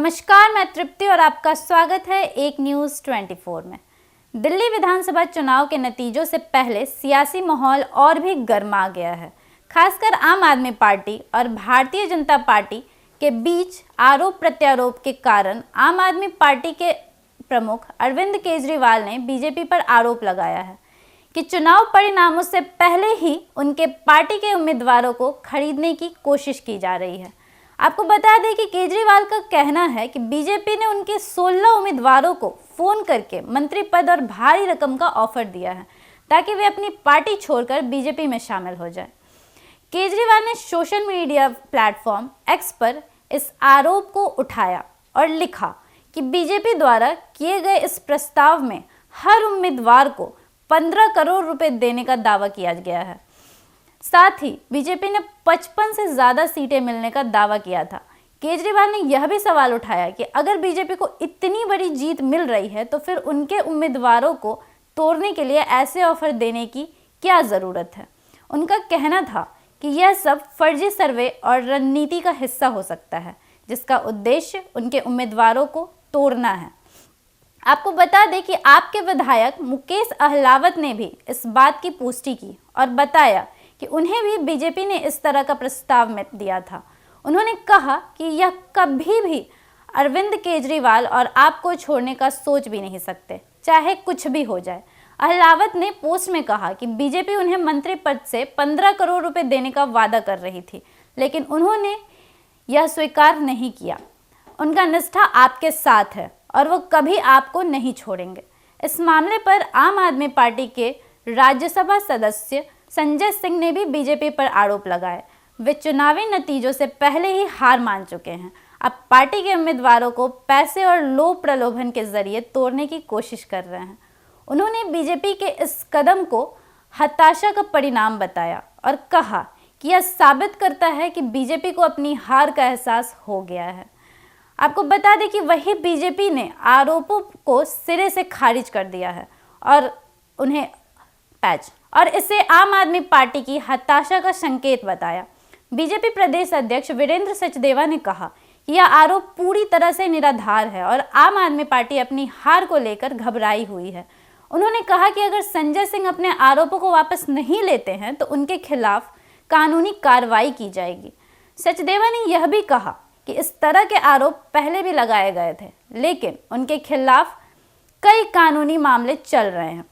नमस्कार, मैं तृप्ति और आपका स्वागत है एक न्यूज़ 24 में। दिल्ली विधानसभा चुनाव के नतीजों से पहले सियासी माहौल और भी गर्मा गया है। खासकर आम आदमी पार्टी और भारतीय जनता पार्टी के बीच आरोप प्रत्यारोप के कारण आम आदमी पार्टी के प्रमुख अरविंद केजरीवाल ने बीजेपी पर आरोप लगाया है कि चुनाव परिणामों से पहले ही उनके पार्टी के उम्मीदवारों को खरीदने की कोशिश की जा रही है। आपको बता दें कि केजरीवाल का कहना है कि बीजेपी ने उनके 16 उम्मीदवारों को फ़ोन करके मंत्री पद और भारी रकम का ऑफर दिया है ताकि वे अपनी पार्टी छोड़कर बीजेपी में शामिल हो जाएं। केजरीवाल ने सोशल मीडिया प्लेटफॉर्म एक्स पर इस आरोप को उठाया और लिखा कि बीजेपी द्वारा किए गए इस प्रस्ताव में हर उम्मीदवार को 15 करोड़ रुपए देने का दावा किया गया है। साथ ही बीजेपी ने 55 से ज़्यादा सीटें मिलने का दावा किया था। केजरीवाल ने यह भी सवाल उठाया कि अगर बीजेपी को इतनी बड़ी जीत मिल रही है तो फिर उनके उम्मीदवारों को तोड़ने के लिए ऐसे ऑफर देने की क्या ज़रूरत है। उनका कहना था कि यह सब फर्जी सर्वे और रणनीति का हिस्सा हो सकता है जिसका उद्देश्य उनके उम्मीदवारों को तोड़ना है। आपको बता दें कि आपके विधायक मुकेश अहलावत ने भी इस बात की पुष्टि की और बताया कि उन्हें भी बीजेपी ने इस तरह का प्रस्ताव में दिया था। उन्होंने कहा कि यह कभी भी अरविंद केजरीवाल और आपको छोड़ने का सोच भी नहीं सकते, चाहे कुछ भी हो जाए। अहलावत ने पोस्ट में कहा कि बीजेपी उन्हें मंत्री पद से 15 करोड़ रुपए देने का वादा कर रही थी, लेकिन उन्होंने यह स्वीकार नहीं किया। उनका निष्ठा आपके साथ है और वो कभी आपको नहीं छोड़ेंगे। इस मामले पर आम आदमी पार्टी के राज्यसभा सदस्य संजय सिंह ने भी बीजेपी पर आरोप लगाए। वे चुनावी नतीजों से पहले ही हार मान चुके हैं। अब पार्टी के उम्मीदवारों को पैसे और लोभ प्रलोभन के जरिए तोड़ने की कोशिश कर रहे हैं। उन्होंने बीजेपी के इस कदम को हताशा का परिणाम बताया और कहा कि यह साबित करता है कि बीजेपी को अपनी हार का एहसास हो गया है। आपको बता दें कि वही बीजेपी ने आरोपों को सिरे से खारिज कर दिया है और उन्हें और इसे आम आदमी पार्टी की हताशा का संकेत बताया। बीजेपी प्रदेश अध्यक्ष वीरेंद्र सचदेवा ने कहा कि यह आरोप पूरी तरह से निराधार है और आम आदमी पार्टी अपनी हार को लेकर घबराई हुई है। उन्होंने कहा कि अगर संजय सिंह अपने आरोपों को वापस नहीं लेते हैं तो उनके खिलाफ कानूनी कार्रवाई की जाएगी। सचदेवा ने यह भी कहा कि इस तरह के आरोप पहले भी लगाए गए थे, लेकिन उनके खिलाफ कई कानूनी मामले चल रहे हैं।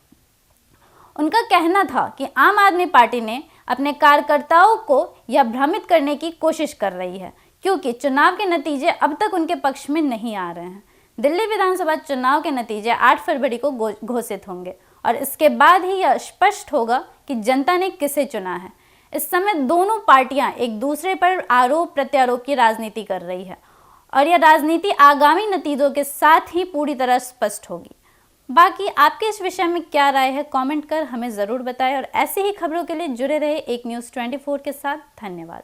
उनका कहना था कि आम आदमी पार्टी ने अपने कार्यकर्ताओं को यह भ्रमित करने की कोशिश कर रही है क्योंकि चुनाव के नतीजे अब तक उनके पक्ष में नहीं आ रहे हैं। दिल्ली विधानसभा चुनाव के नतीजे 8 फरवरी को घोषित होंगे और इसके बाद ही यह स्पष्ट होगा कि जनता ने किसे चुना है। इस समय दोनों पार्टियां एक दूसरे पर आरोप प्रत्यारोप की राजनीति कर रही है और यह राजनीति आगामी नतीजों के साथ ही पूरी तरह स्पष्ट होगी। बाकी आपके इस विषय में क्या राय है, कमेंट कर हमें ज़रूर बताएं और ऐसी ही खबरों के लिए जुड़े रहे एक न्यूज़ 24 के साथ। धन्यवाद।